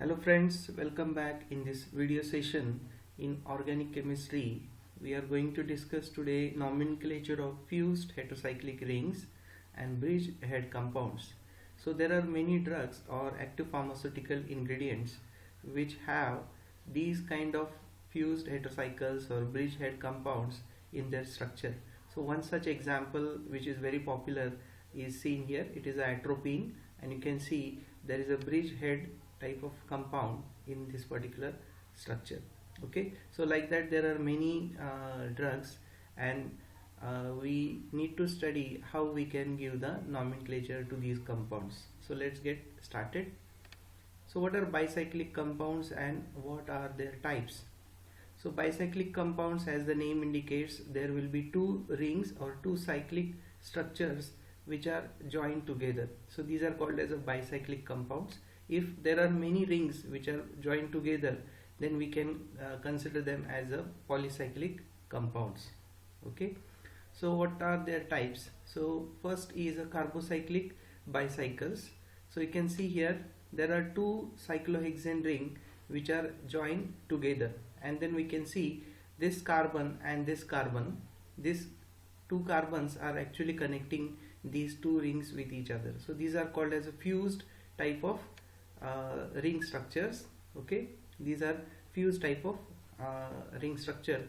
Hello friends, welcome back. In this video session in organic chemistry, we are going to discuss today nomenclature of fused heterocyclic rings and bridgehead compounds. So there are many drugs or active pharmaceutical ingredients which have these kind of fused heterocycles or bridgehead compounds in their structure. So one such example which is very popular is seen here. It is atropine, and you can see there is a bridgehead type of compound in this particular structure. Okay, so like that there are many drugs, and we need to study how we can give the nomenclature to these compounds. So let's get started. So what are bicyclic compounds and what are their types? So bicyclic compounds, as the name indicates, there will be two rings or two cyclic structures which are joined together. So these are called as a bicyclic compounds. If there are many rings which are joined together, then we can consider them as a polycyclic compounds. Okay, so what are their types? So first is a carbocyclic bicycles. So you can see here there are two cyclohexane ring which are joined together, and then we can see this carbon and this carbon, these two carbons are actually connecting these two rings with each other. So these are called as a fused type of ring structures. Okay, these are fused type of ring structure,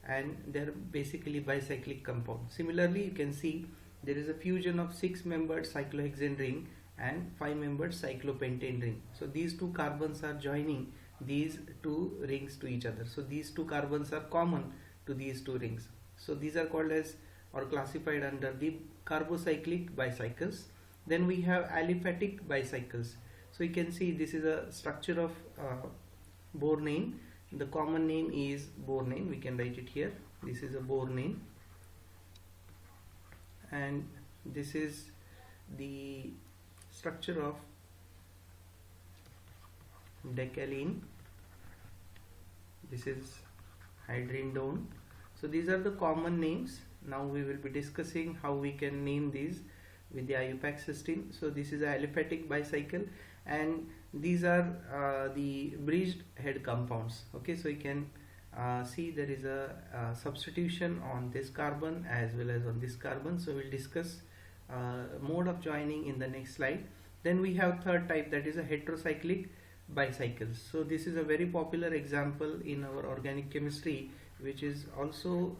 and they are basically bicyclic compound. Similarly, you can see there is a fusion of 6-membered cyclohexane ring and 5-membered cyclopentane ring. So these two carbons are joining these two rings to each other. So these two carbons are common to these two rings. So these are called as or classified under the carbocyclic bicycles. Then we have aliphatic bicycles. So you can see this is a structure of bornane. The common name is bornane. We can write it here. This is a bornane, and this is the structure of decalene. This is hydrindone. So these are the common names. Now we will be discussing how we can name these with the IUPAC system. So this is a aliphatic bicycle, and these are the bridgehead compounds. Okay, so you can see there is a substitution on this carbon as well as on this carbon. So we'll discuss mode of joining in the next slide. Then we have third type, that is a heterocyclic bicycles. So this is a very popular example in our organic chemistry, which is also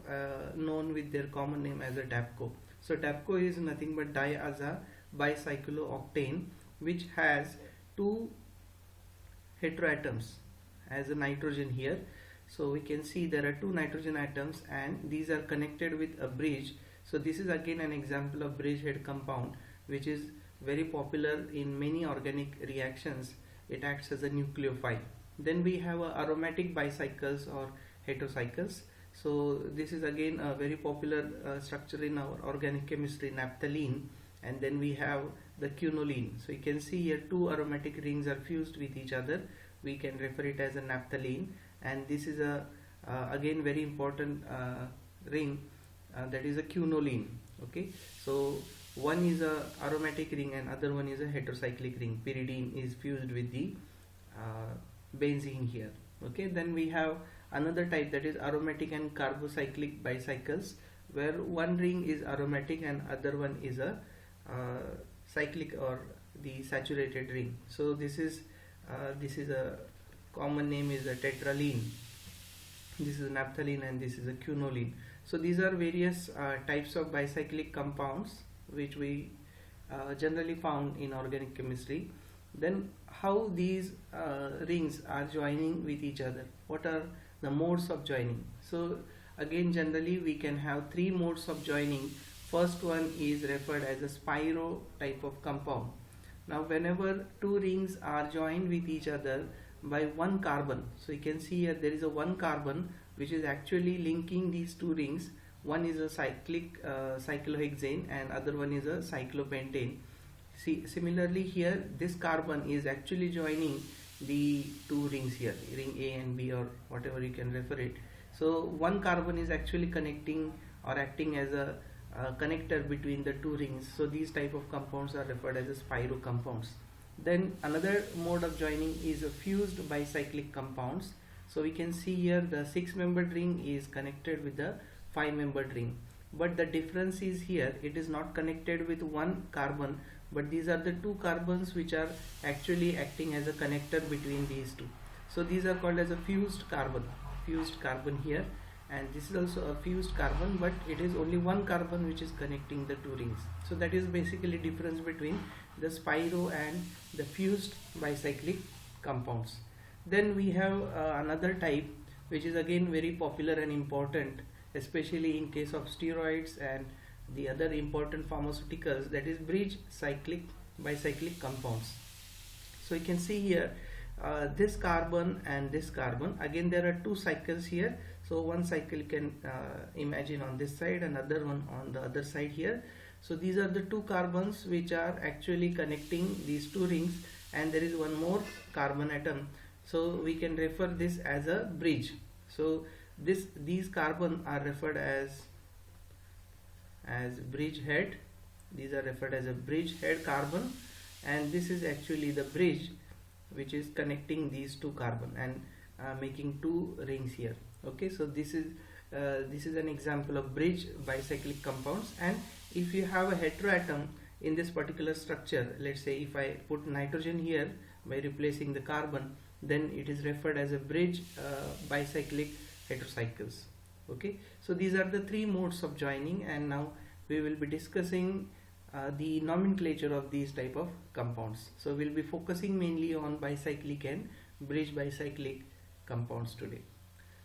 known with their common name as a TAPCO. So TAPCO is nothing but diaza bicyclooctane, which has two heteroatoms as a nitrogen here. So we can see there are two nitrogen atoms, and these are connected with a bridge. So this is again an example of bridgehead compound, which is very popular in many organic reactions. It acts as a nucleophile. Then we have aromatic bicycles or heterocycles. So this is again a very popular structure in our organic chemistry, naphthalene, and then we have the quinoline. So you can see here two aromatic rings are fused with each other. We can refer it as a naphthalene, and this is a again very important ring, that is a quinoline. Okay, so one is a aromatic ring and other one is a heterocyclic ring. Pyridine is fused with the benzene here. Okay, then we have another type, that is aromatic and carbocyclic bicycles, where one ring is aromatic and other one is a cyclic or the saturated ring. So this is a common name is a tetraline. This is naphthalene and this is a quinoline. So these are various types of bicyclic compounds which we generally found in organic chemistry. Then how these rings are joining with each other, what are the modes of joining? So again, generally we can have three modes of joining. First one is referred as a spiro type of compound. Now whenever two rings are joined with each other by one carbon, so you can see here there is a one carbon which is actually linking these two rings. One is a cyclic cyclohexane and other one is a cyclopentane. See, similarly here this carbon is actually joining the two rings here, ring A and B or whatever you can refer it. So one carbon is actually connecting or acting as a connector between the two rings. So these type of compounds are referred as a spiro compounds. Then another mode of joining is a fused bicyclic compounds. So we can see here the 6-membered ring is connected with the 5-membered ring, but the difference is here it is not connected with one carbon, but these are the two carbons which are actually acting as a connector between these two. So these are called as a fused carbon here, and this is also a fused carbon, but it is only one carbon which is connecting the two rings. So that is basically difference between the spiro and the fused bicyclic compounds. Then we have another type which is again very popular and important, especially in case of steroids and the other important pharmaceuticals, that is bridge cyclic bicyclic compounds. So you can see here this carbon and this carbon, again there are two cycles here. So one cycle you can imagine on this side, another one on the other side here. So these are the two carbons which are actually connecting these two rings, and there is one more carbon atom. So we can refer this as a bridge. So these carbon are referred as bridgehead. These are referred as a bridgehead carbon, and this is actually the bridge which is connecting these two carbon and making two rings here. Okay, so this is an example of bridge bicyclic compounds. And if you have a heteroatom in this particular structure, let's say if I put nitrogen here by replacing the carbon, then it is referred as a bridge bicyclic heterocycles. Okay, so these are the three modes of joining, and now we will be discussing the nomenclature of these type of compounds. So we'll be focusing mainly on bicyclic and bridge bicyclic compounds today.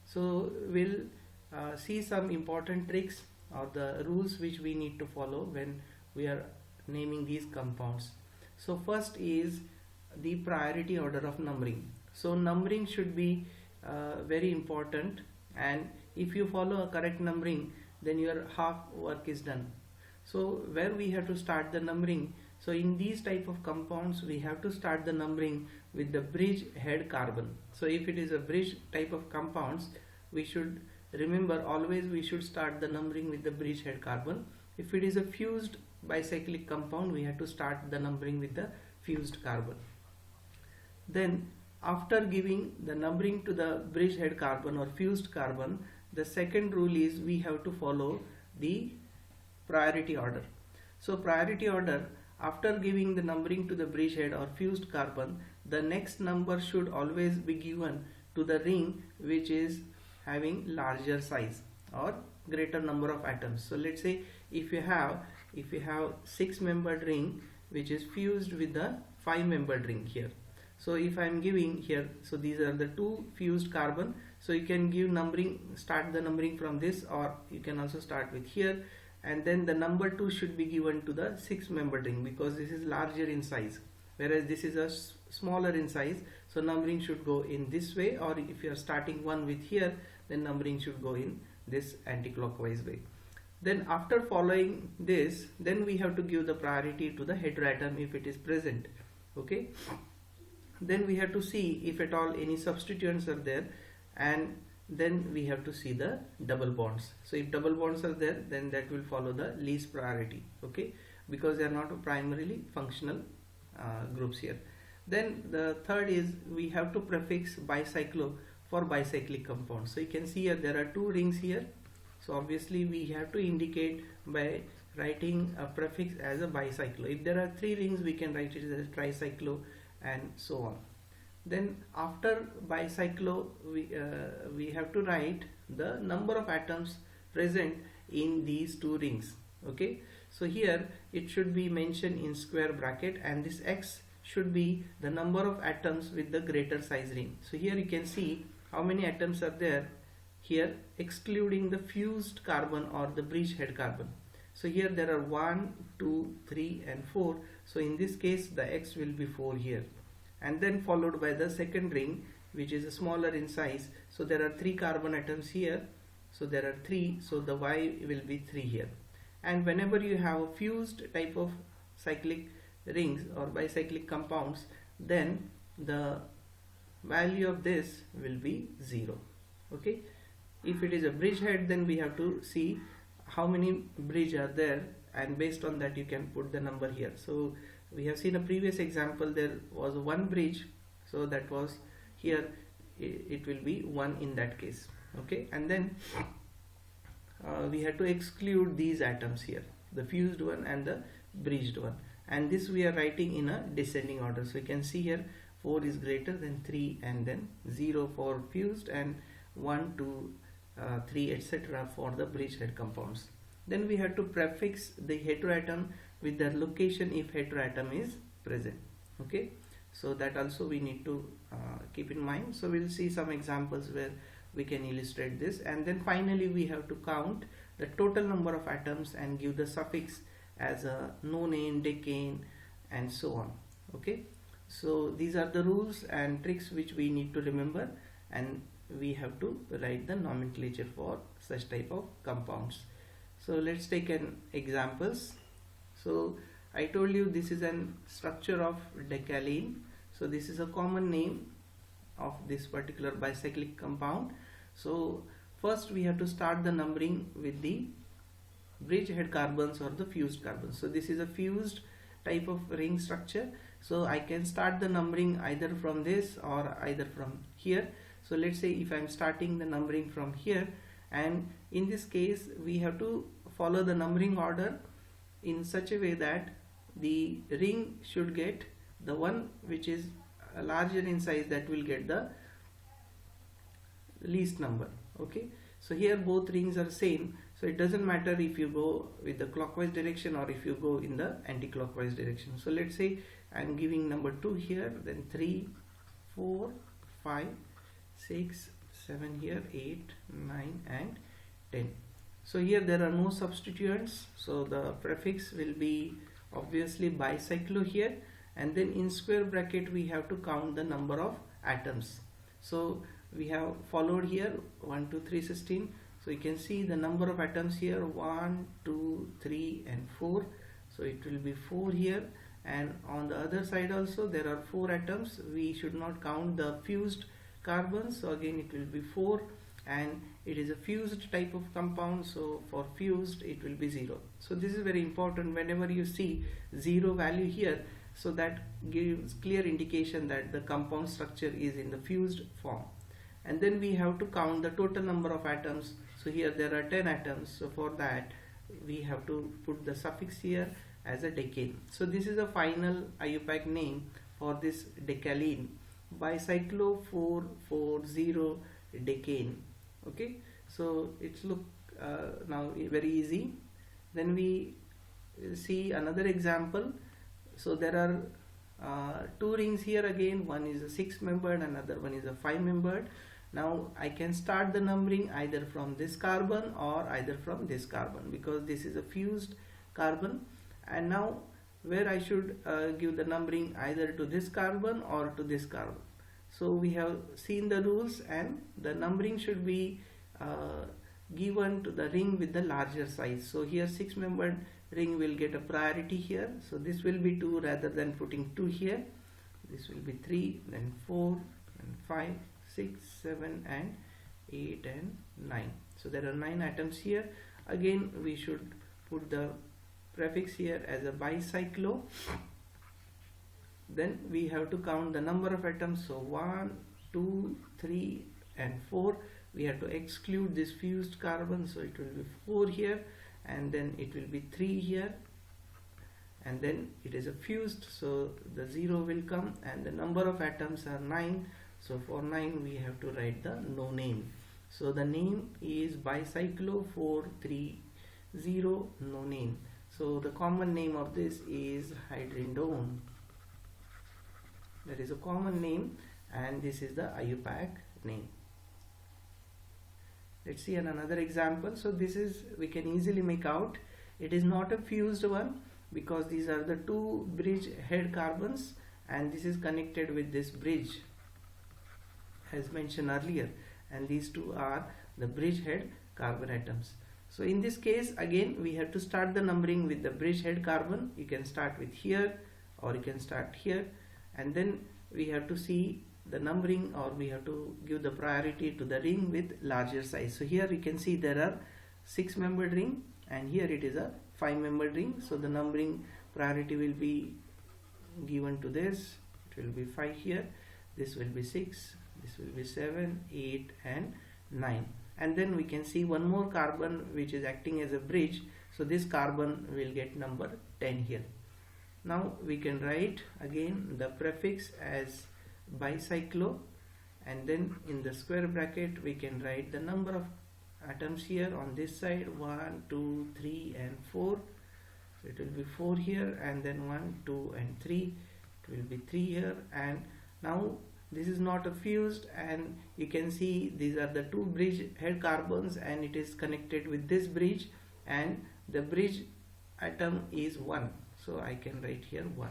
So we'll see some important tricks or the rules which we need to follow when we are naming these compounds. So first is the priority order of numbering. So numbering should be very important, and if you follow a correct numbering, then your half work is done. So where we have to start the numbering, so in these type of compounds we have to start the numbering with the bridge head carbon. So if it is a bridge type of compounds, we should remember always we should start the numbering with the bridge head carbon. If it is a fused bicyclic compound, we have to start the numbering with the fused carbon. Then after giving the numbering to the bridge head carbon or fused carbon, the second rule is we have to follow the priority order. So priority order, after giving the numbering to the bridge head or fused carbon, the next number should always be given to the ring which is having larger size or greater number of atoms. So let's say if you have 6-membered ring which is fused with the 5-membered ring here. So if I am giving here, so these are the two fused carbon. So you can give numbering, start the numbering from this, or you can also start with here, and then the number 2 should be given to the 6-membered ring because this is larger in size, whereas this is a smaller in size. So numbering should go in this way, or if you are starting one with here, then numbering should go in this anti-clockwise way. Then after following this, then we have to give the priority to the heteroatom if it is present. Okay, then we have to see if at all any substituents are there, and then we have to see the double bonds. So if double bonds are there, then that will follow the least priority, okay, because they are not primarily functional groups here. Then the third is we have to prefix bicyclo for bicyclic compounds. So you can see here there are two rings here, so obviously we have to indicate by writing a prefix as a bicyclo. If there are 3 rings, we can write it as tricyclo and so on. Then after bicyclo, we have to write the number of atoms present in these 2 rings. Okay, so here it should be mentioned in square bracket, and this X should be the number of atoms with the greater size ring. So here you can see how many atoms are there here, excluding the fused carbon or the bridge head carbon. So here there are 1, 2, 3 and 4. So in this case the X will be 4 here, and then followed by the second ring which is smaller in size. So there are 3 carbon atoms here, so there are 3, so the Y will be 3 here. And whenever you have a fused type of cyclic rings or bicyclic compounds, then the value of this will be 0. Okay, if it is a bridgehead, then we have to see how many bridge are there, and based on that you can put the number here. So we have seen a previous example, there was one bridge, so that was here, it will be 1 in that case. Okay, and then we had to exclude these atoms here, the fused one and the bridged one, and this we are writing in a descending order. So you can see here 4 is greater than 3, and then 0 for fused, and 1, 2, 3, etc. for the bridgehead compounds. Then we have to prefix the heteroatom with the location if heteroatom is present. Okay, so that also we need to keep in mind. So we'll see some examples where we can illustrate this, and then finally we have to count the total number of atoms and give the suffix as a nonane, decane, and so on. Okay, so these are the rules and tricks which we need to remember, and we have to write the nomenclature for such type of compounds. So let's take an examples. So I told you this is an structure of decalene. So this is a common name of this particular bicyclic compound. So first we have to start the numbering with the bridgehead carbons or the fused carbons. So this is a fused type of ring structure. So I can start the numbering either from this or either from here. So let's say if I am starting the numbering from here, and in this case we have to follow the numbering order in such a way that the ring should get the one which is larger in size, that will get the least number. Okay, so here both rings are same, so it doesn't matter if you go with the clockwise direction or if you go in the anti-clockwise direction. So let's say I am giving number 2 here, then 3, 4, 5, 6, 7 here, 8, 9 and 10. So here there are no substituents, so the prefix will be obviously bicyclo here, and then in square bracket we have to count the number of atoms. So we have followed here 1, 2, 3, 16. So you can see the number of atoms here 1, 2, 3 and 4. So it will be 4 here, and on the other side also there are 4 atoms. We should not count the fused carbons, so again it will be 4, and it is a fused type of compound, so for fused it will be 0. So this is very important. Whenever you see 0 value here, so that gives clear indication that the compound structure is in the fused form. And then we have to count the total number of atoms. So here there are 10 atoms, so for that we have to put the suffix here as a decane. So this is a final IUPAC name for this decalene, bicyclo 440 decane. Okay, so it's look now very easy. Then we see another example. So there are 2 rings here again, one is a 6-membered, another one is a 5-membered. Now I can start the numbering either from this carbon or either from this carbon, because this is a fused carbon. And now where I should give the numbering either to this carbon or to this carbon. So we have seen the rules, and the numbering should be given to the ring with the larger size. So here 6-membered ring will get a priority here, so this will be 2 rather than putting 2 here. This will be 3, then 4 and 5, 6, 7 and 8 and 9. So there are 9 atoms here. Again we should put the prefix here as a bicyclo. Then we have to count the number of atoms. So 1, 2, 3 and 4. We have to exclude this fused carbon, so it will be 4 here, and then it will be 3 here, and then it is a fused, so the 0 will come, and the number of atoms are 9. So for 9 we have to write the nonane. So the name is bicyclo 430 nonane. So the common name of this is hydrindone. That is a common name, and this is the IUPAC name. Let's see another example. So this is, we can easily make out, it is not a fused one, because these are the 2 bridgehead carbons, and this is connected with this bridge as mentioned earlier, and these 2 are the bridgehead carbon atoms. So in this case again we have to start the numbering with the bridgehead carbon. You can start with here or you can start here, and then we have to see the numbering, or we have to give the priority to the ring with larger size. So here you can see there are 6-membered ring, and here it is a 5-membered ring, so the numbering priority will be given to this, it will be 5 here, this will be 6, this will be 7, 8 and 9, and then we can see one more carbon which is acting as a bridge, so this carbon will get number 10 here. Now we can write again the prefix as bicyclo, and then in the square bracket we can write the number of atoms here on this side, 1, 2, 3 and 4. So it will be 4 here, and then 1, 2 and 3, it will be 3 here. And now this is not a fused, and you can see these are the two bridgehead carbons and it is connected with this bridge, and the bridge atom is 1, so I can write here 1.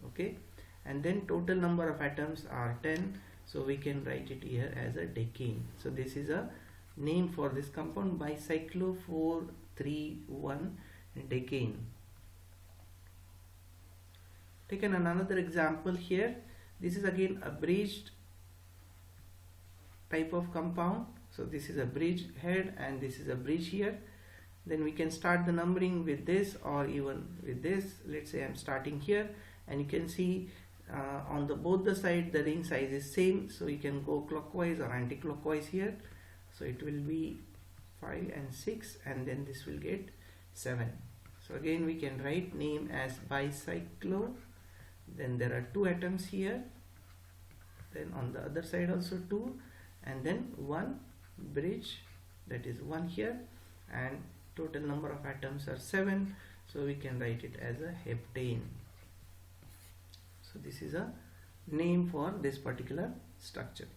Okay, and then total number of atoms are 10, so we can write it here as a decane. So this is a name for this compound, bicyclo 431 decane. Taken another example here. This is again a bridged type of compound. So this is a bridge head and this is a bridge here. Then we can start the numbering with this or even with this. Let's say I'm starting here, and you can see on the both the side the ring size is same, so you can go clockwise or anti-clockwise here. So it will be 5 and 6, and then this will get 7. So again we can write name as bicyclo. Then there are 2 atoms here, then on the other side also 2, and then 1 bridge, that is 1 here, and total number of atoms are 7, so we can write it as a heptane. So this is a name for this particular structure.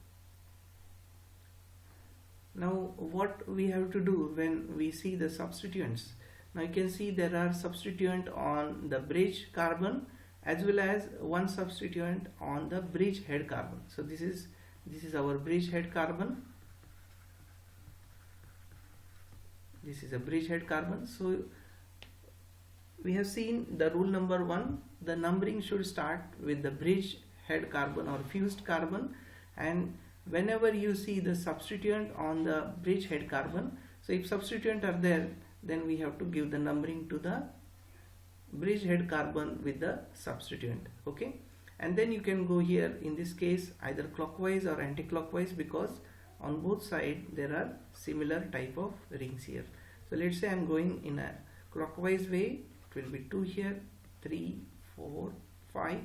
Now what we have to do when we see the substituents? Now you can see there are substituent on the bridge carbon as well as one substituent on the bridge head carbon. So this is our bridge head carbon. This is a bridge head carbon. So we have seen the rule number 1, the numbering should start with the bridge head carbon or fused carbon, and whenever you see the substituent on the bridge head carbon, so if substituent are there, then we have to give the numbering to the bridge head carbon with the substituent. Okay, and then you can go here in this case either clockwise or anti-clockwise, because on both sides there are similar type of rings here. So let's say I'm going in a clockwise way, it will be 2 here, 3, 4, 5,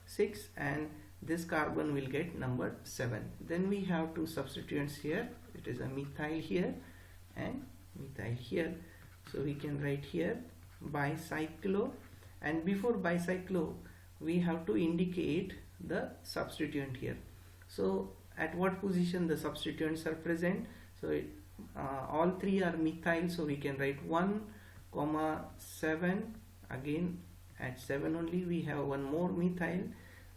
6, and this carbon will get number 7. Then we have 2 substituents here, it is a methyl here and methyl here. So we can write here bicyclo, and before bicyclo we have to indicate the substituent here. So at what position the substituents are present? So all 3 are methyl, so we can write 1, 7, again at 7 only we have one more methyl,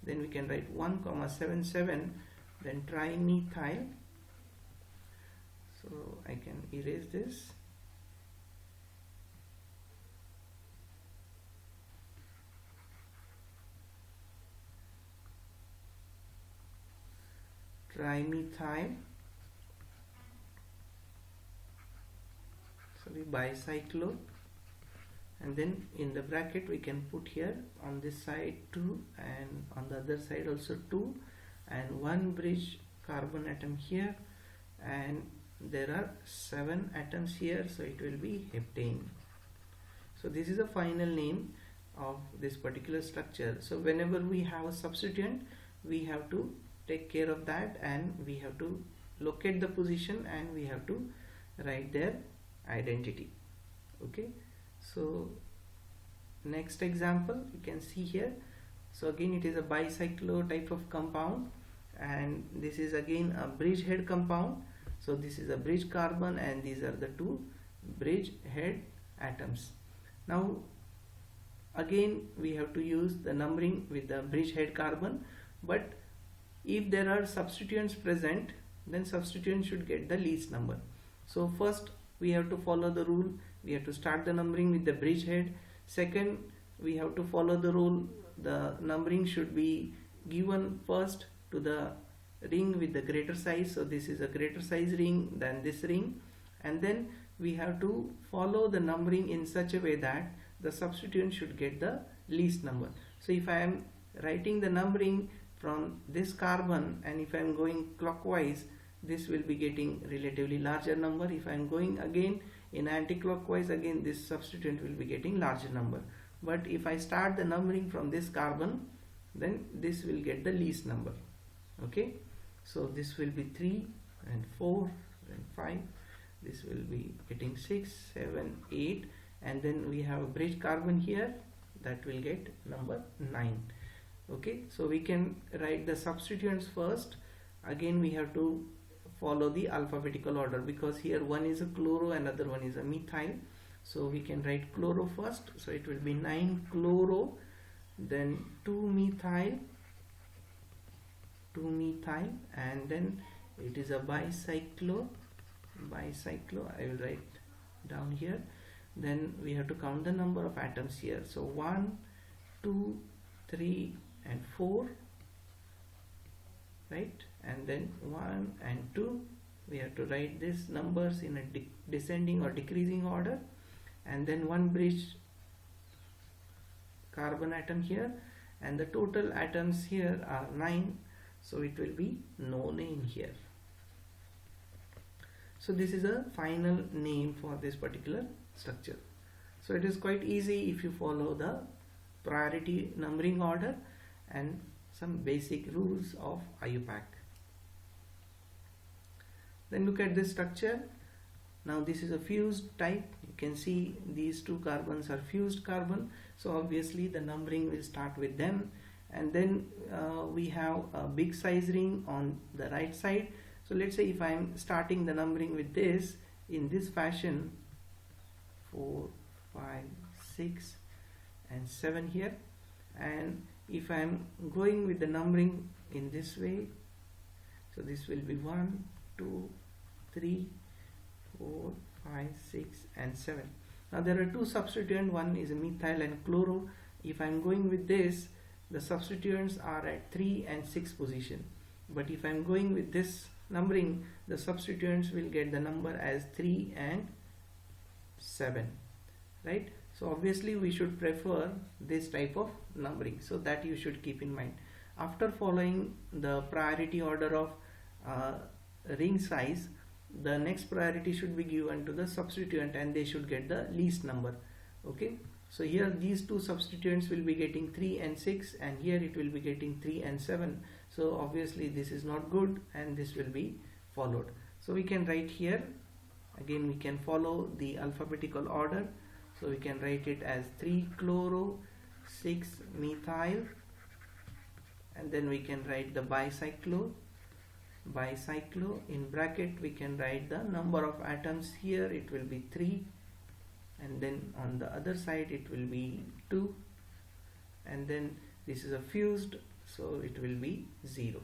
then we can write 1, 7, 7, then trimethyl. So I can erase this. Trimethyl, sorry, bicyclo, and then in the bracket we can put here on this side 2 and on the other side also 2, and 1 bridge carbon atom here, and there are 7 atoms here, so it will be heptane. So this is the final name of this particular structure. So whenever we have a substituent, we have to take care of that, and we have to locate the position and we have to write their identity. Okay, so next example you can see here. So again it is a bicyclo type of compound, and this is again a bridge head compound. So this is a bridge carbon and these are the 2 bridge head atoms. Now again we have to use the numbering with the bridge head carbon, but if there are substituents present, then substituent should get the least number. So first we have to follow the rule, we have to start the numbering with the bridge head. Second, we have to follow the rule, the numbering should be given first to the ring with the greater size. So this is a greater size ring than this ring, and then we have to follow the numbering in such a way that the substituent should get the least number. So if I am writing the numbering from this carbon, and if I am going clockwise, this will be getting relatively larger number. If I am going again in anti-clockwise, again this substituent will be getting larger number. But if I start the numbering from this carbon, then this will get the least number. Okay, so this will be 3 and 4 and 5. This will be getting 6, 7, 8, and then we have a bridge carbon here, that will get number 9. Okay, so we can write the substituents first. Again we have to follow the alphabetical order, because here one is a chloro, another one is a methyl. So we can write chloro first, so it will be 9 chloro, then 2 methyl, and then it is a bicyclo, I will write down here. Then we have to count the number of atoms here. So 1, 2, 3 and 4, right? And then 1 and 2, we have to write these numbers in a descending or decreasing order. And then one bridge carbon atom here, and the total atoms here are 9, so it will be no name here. So this is a final name for this particular structure. So it is quite easy if you follow the priority numbering order and some basic rules of IUPAC. Then look at this structure. Now this is a fused type. You can see these two carbons are fused carbon, so obviously the numbering will start with them. And then we have a big size ring on the right side. So let's say if I am starting the numbering with this in this fashion, 4, 5, 6 and 7 here, and if I am going with the numbering in this way, so this will be 1, 2, 3, 4, 5, 6 and 7. Now there are two substituents, one is a methyl and chloro. If I am going with this, the substituents are at 3 and 6 position, but if I am going with this numbering, the substituents will get the number as 3 and 7, right? So obviously we should prefer this type of numbering, so that you should keep in mind. After following the priority order of ring size, the next priority should be given to the substituent, and they should get the least number. Okay, so here these two substituents will be getting 3 and 6, and here it will be getting 3 and 7. So obviously this is not good, and this will be followed. So we can write here, again we can follow the alphabetical order. So we can write it as 3 chloro, 6 methyl, and then we can write the bicyclo. In bracket we can write the number of atoms. Here it will be 3, and then on the other side it will be 2, and then this is a fused, so it will be 0,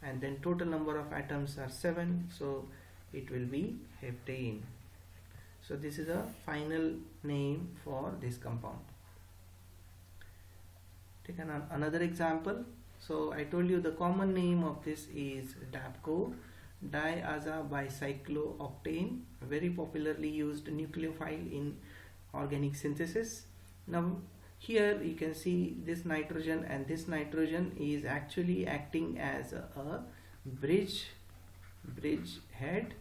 and then total number of atoms are 7, so it will be heptane. So this is a final name for this compound. Take another example. So I told you the common name of this is DAPCO, diazabicyclooctane, a very popularly used nucleophile in organic synthesis. Now here you can see this nitrogen, and this nitrogen is actually acting as a bridgehead,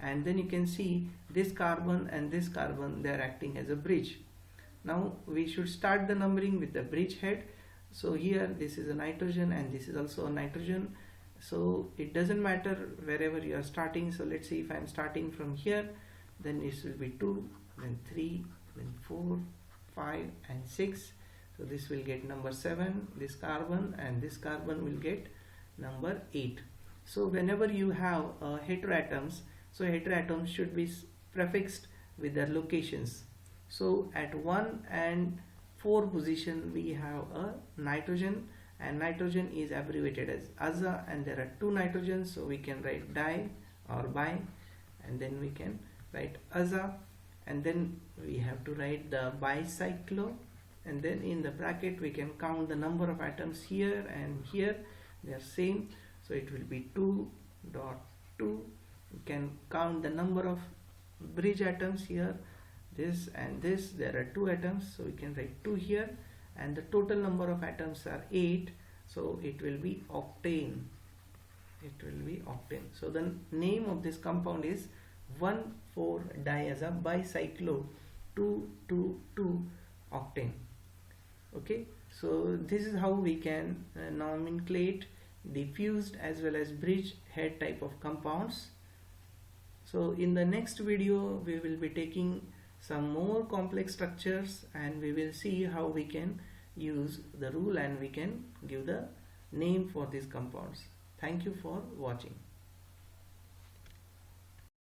and then you can see this carbon and this carbon, they are acting as a bridge. Now we should start the numbering with the bridgehead. So here this is a nitrogen and this is also a nitrogen, so it doesn't matter wherever you are starting. So let's see, if I am starting from here, then this will be 2, then 3, then 4, 5 and 6. So this will get number 7, this carbon, and this carbon will get number 8. So whenever you have heteroatoms, so heteroatoms should be prefixed with their locations. So at 1 and 4 position we have a nitrogen, and nitrogen is abbreviated as aza, and there are 2 nitrogens, so we can write di or bi, and then we can write aza, and then we have to write the bicyclo, and then in the bracket we can count the number of atoms here and here, they are same, so it will be 2.2. We can count the number of bridge atoms here, this and this, there are 2 atoms, so we can write 2 here, and the total number of atoms are 8, so it will be octane. It will be octane. So the name of this compound is 1,4-diaza bicyclo 2,2,2 octane. Okay, so this is how we can nomenclate the fused as well as bridgehead type of compounds. So in the next video we will be taking some more complex structures, and we will see how we can use the rule and we can give the name for these compounds. Thank you for watching.